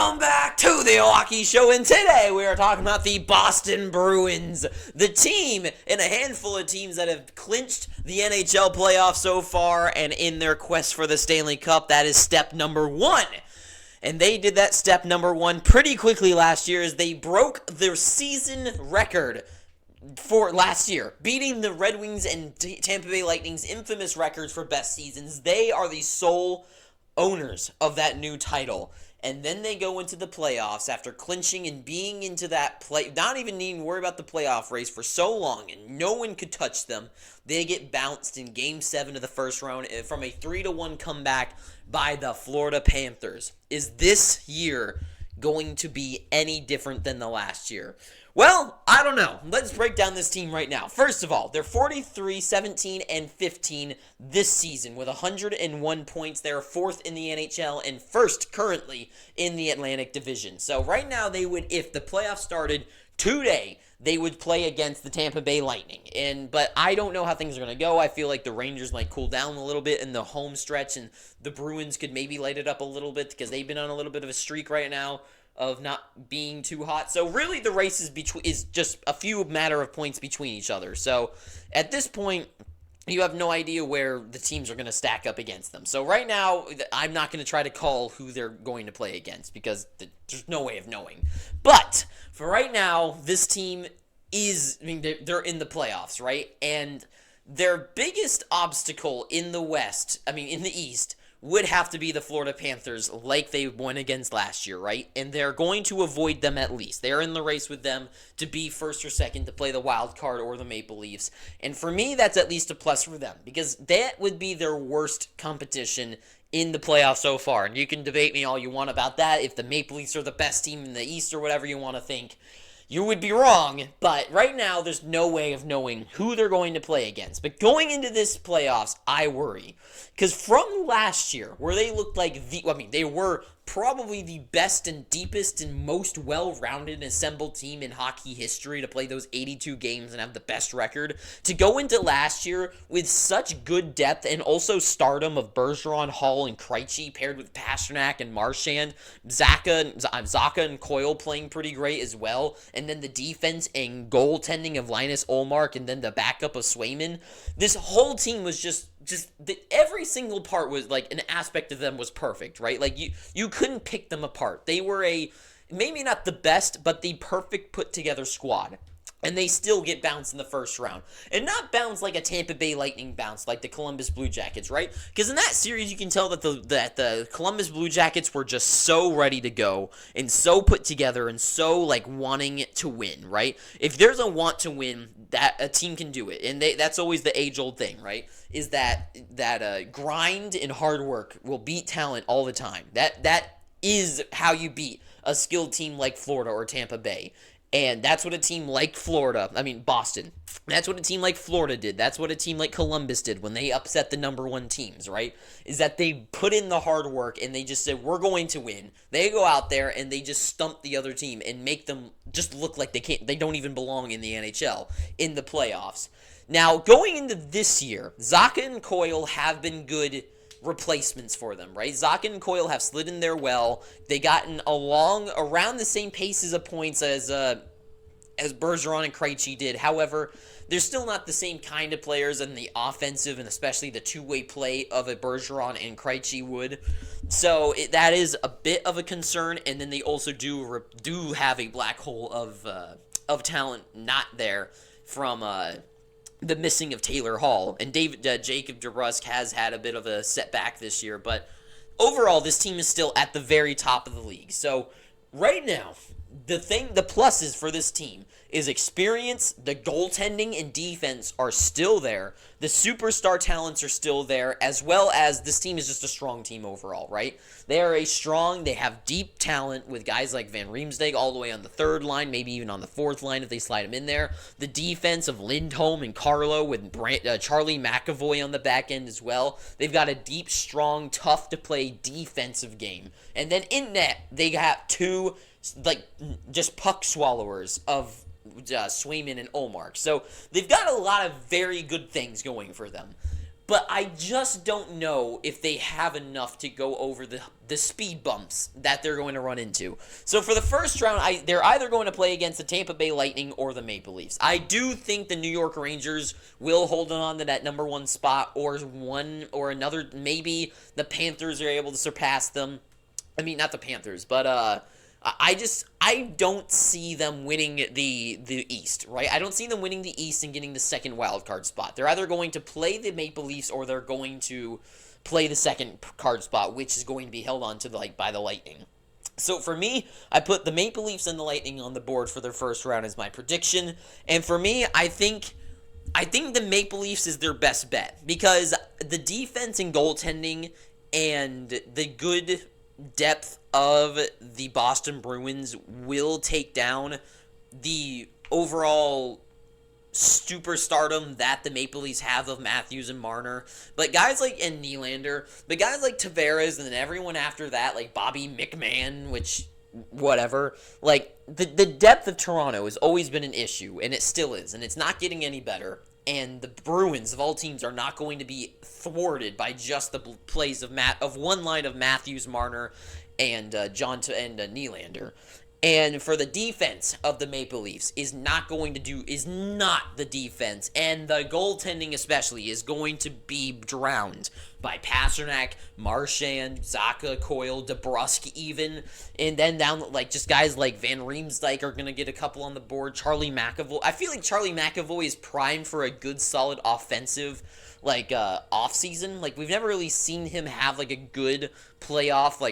Welcome back to the Hockey Show, and today we are talking about the Boston Bruins, the team and a handful of teams that have clinched the NHL playoffs so far, and in their quest for the Stanley Cup, that is step number one. And they did that step number one pretty quickly last year as they broke their season record for last year, beating the Red Wings and Tampa Bay Lightning's infamous records for best seasons. They are the sole owners of that new title. And then they go into the playoffs after clinching and being into that not even needing to worry about the playoff race for so long, and no one could touch them. They get bounced in Game 7 of the first round from a 3-1 comeback by the Florida Panthers. Is this year going to be any different than the last year? Well, I don't know. Let's break down this team right now. First of all, they're 43, 17, and 15 this season with 101 points. They're fourth in the NHL and first currently in the Atlantic Division. So right now they would, if the playoffs started today, they would play against the Tampa Bay Lightning. But I don't know how things are going to go. I feel like the Rangers might cool down a little bit in the home stretch, and the Bruins could maybe light it up a little bit because they've been on a little bit of a streak right now of not being too hot. So really the race is just a few matter of points between each other. So at this point, you have no idea where the teams are going to stack up against them. So right now, I'm not going to try to call who they're going to play against because there's no way of knowing. But for right now, this team they're in the playoffs, right? And their biggest obstacle in the East, would have to be the Florida Panthers like they won against last year, right? And they're going to avoid them at least. They're in the race with them to be first or second to play the wild card or the Maple Leafs. And for me, that's at least a plus for them because that would be their worst competition in the playoffs so far. And you can debate me all you want about that, if the Maple Leafs are the best team in the East or whatever you want to think. You would be wrong, but right now there's no way of knowing who they're going to play against. But going into this playoffs, I worry. Because from last year, where they looked like they were probably the best and deepest and most well-rounded assembled team in hockey history to play those 82 games and have the best record, to go into last year with such good depth and also stardom of Bergeron, Hall, and Krejci paired with Pastrnak and Marchand, Zacha and Coyle playing pretty great as well, and then the defense and goaltending of Linus Ullmark and then the backup of Swayman. This whole team was just every single part was like an aspect of them was perfect, right? Like you couldn't pick them apart. They were maybe not the best, but the perfect put together squad. And they still get bounced in the first round. And not bounced like a Tampa Bay Lightning bounce, like the Columbus Blue Jackets, right? Because in that series, you can tell that the Columbus Blue Jackets were just so ready to go and so put together and so like wanting it to win, right? If there's a want to win, that a team can do it. And that's always the age-old thing, right? Is that grind and hard work will beat talent all the time. That is how you beat a skilled team like Florida or Tampa Bay. And that's what a team like Boston. That's what a team like Florida did. That's what a team like Columbus did when they upset the number one teams, right? Is that they put in the hard work and they just said, we're going to win. They go out there and they just stump the other team and make them just look like they don't even belong in the NHL in the playoffs. Now, going into this year, Zacha and Coyle have been good replacements for them, right? Zacha and Coyle have slid in there well. They gotten along around the same paces of points as Bergeron and Krejci did. However, they're still not the same kind of players in the offensive and especially the two-way play of a Bergeron and Krejci would. So that is a bit of a concern. And then they also do have a black hole of talent not there from the missing of Taylor Hall. And Jacob DeBrusk has had a bit of a setback this year, but overall, this team is still at the very top of the league. So right now, the pluses for this team is experience. The goaltending and defense are still there. The superstar talents are still there, as well as this team is just a strong team overall, right? They have deep talent with guys like Van Riemsdyk all the way on the third line, maybe even on the fourth line if they slide him in there. The defense of Lindholm and Carlo with Charlie McAvoy on the back end as well. They've got a deep, strong, tough-to-play defensive game. And then in net, they have two just puck swallowers of Swayman and Ullmark. So they've got a lot of very good things going for them. but I just don't know if they have enough to go over the speed bumps that they're going to run into. So for the first round, they're either going to play against the Tampa Bay Lightning or the Maple Leafs. I do think the New York Rangers will hold on to that number one spot, or one or another. Maybe the Panthers are able to surpass them. I mean, not the Panthers, but I don't see them winning the East, right? I don't see them winning the East and getting the second wild card spot. They're either going to play the Maple Leafs or they're going to play the second card spot, which is going to be held on to by the Lightning. So for me, I put the Maple Leafs and the Lightning on the board for their first round as my prediction. And for me, I think the Maple Leafs is their best bet because the defense and goaltending and the good depth of the Boston Bruins will take down the overall superstardom that the Maple Leafs have of Matthews and Marner. But guys like Nylander, but guys like Tavares, and then everyone after that, like Bobby McMahon, which whatever, like the depth of Toronto has always been an issue, and it still is, and it's not getting any better. And the Bruins of all teams are not going to be thwarted by just the plays of one line of Matthews, Marner, and Nylander. And for the defense of the Maple Leafs is not the defense, and the goaltending especially is going to be drowned by Pasternak, Marchand, Zacha, Coyle, DeBrusk even, and then down just guys like Van Riemsdyk are going to get a couple on the board. Charlie McAvoy. I feel like Charlie McAvoy is primed for a good solid offensive off season. Like we've never really seen him have a good playoff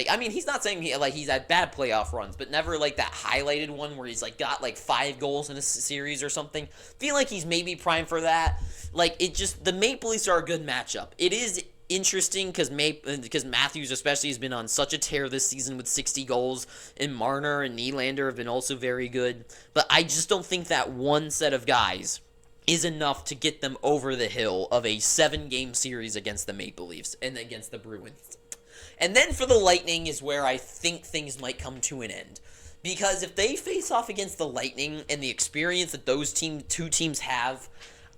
I mean he's not saying he's had bad playoff runs, but never that highlighted one where he's got 5 goals in a series or something. Feel like he's maybe primed for that. The Maple Leafs are a good matchup. It is interesting because Matthews especially has been on such a tear this season with 60 goals, and Marner and Nylander have been also very good, but I just don't think that one set of guys is enough to get them over the hill of a 7-game series against the Maple Leafs and against the Bruins. And then for the Lightning is where I think things might come to an end. Because if they face off against the Lightning and the experience that those two teams have,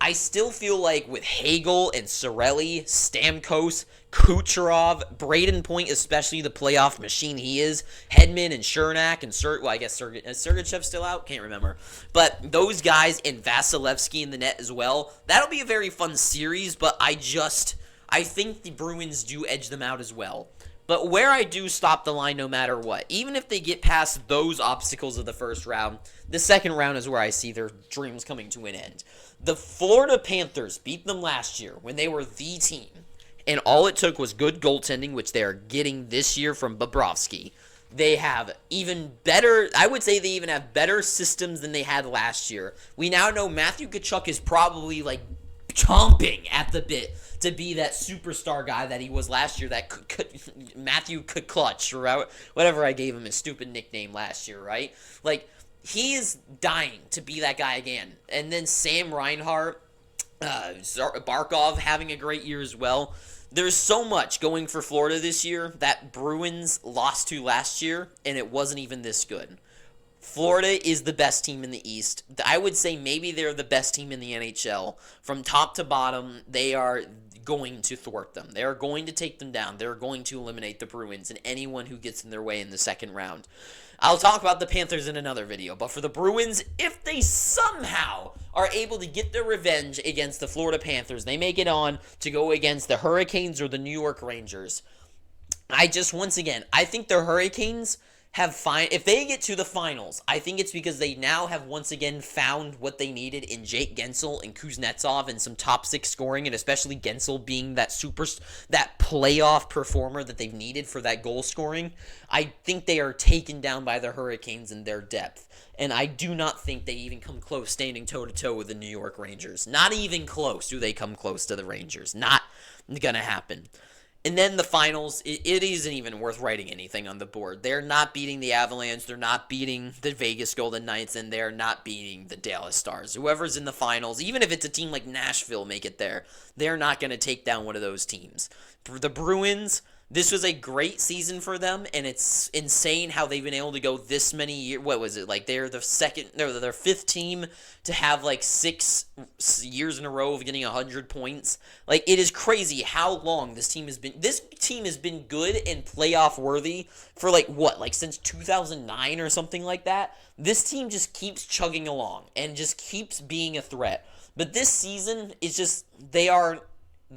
I still feel like with Hagel and Cirelli, Stamkos, Kucherov, Braden Point, especially the playoff machine he is, Hedman and Chernak, and I guess is Sergachev still out? Can't remember. But those guys and Vasilevsky in the net as well, that'll be a very fun series, but I think the Bruins do edge them out as well. But where I do stop the line no matter what, even if they get past those obstacles of the first round, the second round is where I see their dreams coming to an end. The Florida Panthers beat them last year when they were the team, and all it took was good goaltending, which they are getting this year from Bobrovsky. They have even better, I would say they even have better systems than they had last year. We now know Matthew Tkachuk is probably chomping at the bit to be that superstar guy that he was last year, that Matthew Clutch, or whatever I gave him his stupid nickname last year, right? He is dying to be that guy again. And then Sam Reinhart, Barkov having a great year as well. There's so much going for Florida this year that Bruins lost to last year, and it wasn't even this good. Florida is the best team in the East. I would say maybe they're the best team in the NHL. From top to bottom, they are going to thwart them. They are going to take them down. They're going to eliminate the Bruins and anyone who gets in their way in the second round. I'll talk about the Panthers in another video, but for the Bruins, if they somehow are able to get their revenge against the Florida Panthers, they make it on to go against the Hurricanes or the New York Rangers. I think the Hurricanes if they get to the finals, I think it's because they now have once again found what they needed in Jake Gensel and Kuznetsov and some top 6 scoring, and especially Gensel being that playoff performer that they've needed for that goal scoring. I think they are taken down by the Hurricanes in their depth, and I do not think they even come close standing toe-to-toe with the New York Rangers. Not even close do they come close to the Rangers. Not gonna happen. And then the finals, it isn't even worth writing anything on the board. They're not beating the Avalanche, they're not beating the Vegas Golden Knights, and they're not beating the Dallas Stars. Whoever's in the finals, even if it's a team like Nashville make it there, they're not going to take down one of those teams. For the Bruins, This was a great season for them, and it's insane how they've been able to go this many years. What was it? Like, they're their fifth team to have like 6 years in a row of getting 100 points. Like, it is crazy how long this team has been. This team has been good and playoff worthy for like what? Like since 2009 or something like that. This team just keeps chugging along and just keeps being a threat. But this season is just, they are.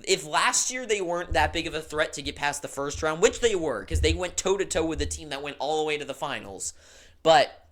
If last year they weren't that big of a threat to get past the first round, which they were, because they went toe-to-toe with the team that went all the way to the finals, but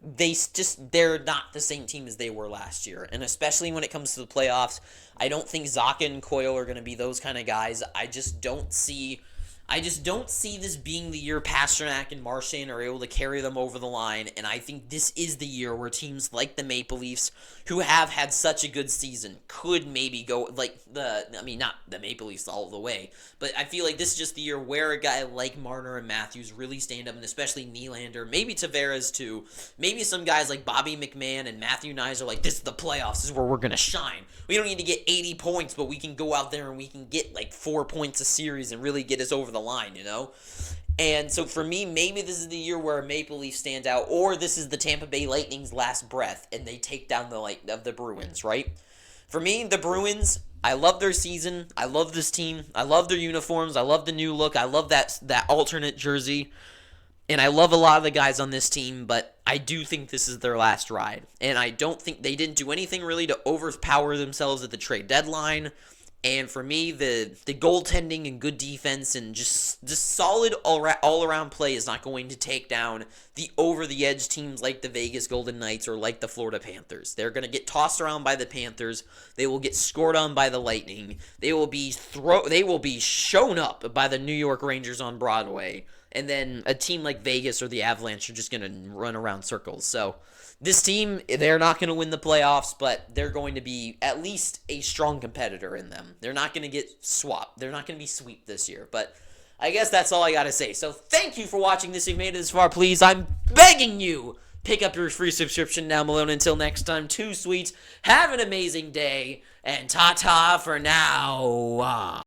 they're not the same team as they were last year. And especially when it comes to the playoffs, I don't think Zaka and Coyle are going to be those kind of guys. I just don't see this being the year Pasternak and Marchand are able to carry them over the line, and I think this is the year where teams like the Maple Leafs, who have had such a good season, could maybe go, like, not the Maple Leafs all the way, but I feel like this is just the year where a guy like Marner and Matthews really stand up, and especially Nylander, maybe Tavares too, maybe some guys like Bobby McMahon and Matthew Nyes are like, this is the playoffs, this is where we're going to shine. We don't need to get 80 points, but we can go out there and we can get like 4 points a series and really get us over the line, you know? And so for me, maybe this is the year where Maple Leaf stands out, or this is the Tampa Bay Lightning's last breath, and they take down the Bruins, right? For me, the Bruins, I love their season. I love this team. I love their uniforms. I love the new look. I love that alternate jersey. And I love a lot of the guys on this team, but I do think this is their last ride. And I don't think they didn't do anything really to overpower themselves at the trade deadline. And for me, the goaltending and good defense and just solid all-around play is not going to take down the over-the-edge teams like the Vegas Golden Knights or like the Florida Panthers. They're going to get tossed around by the Panthers. They will get scored on by the Lightning. They will be shown up by the New York Rangers on Broadway. And then a team like Vegas or the Avalanche are just going to run around circles. So this team, they're not going to win the playoffs, but they're going to be at least a strong competitor in them. They're not going to get swapped. They're not going to be swept this year. But I guess that's all I got to say. So thank you for watching this. If you've made it this far, please, I'm begging you, pick up your free subscription down below. And until next time, too sweet. Have an amazing day. And ta-ta for now.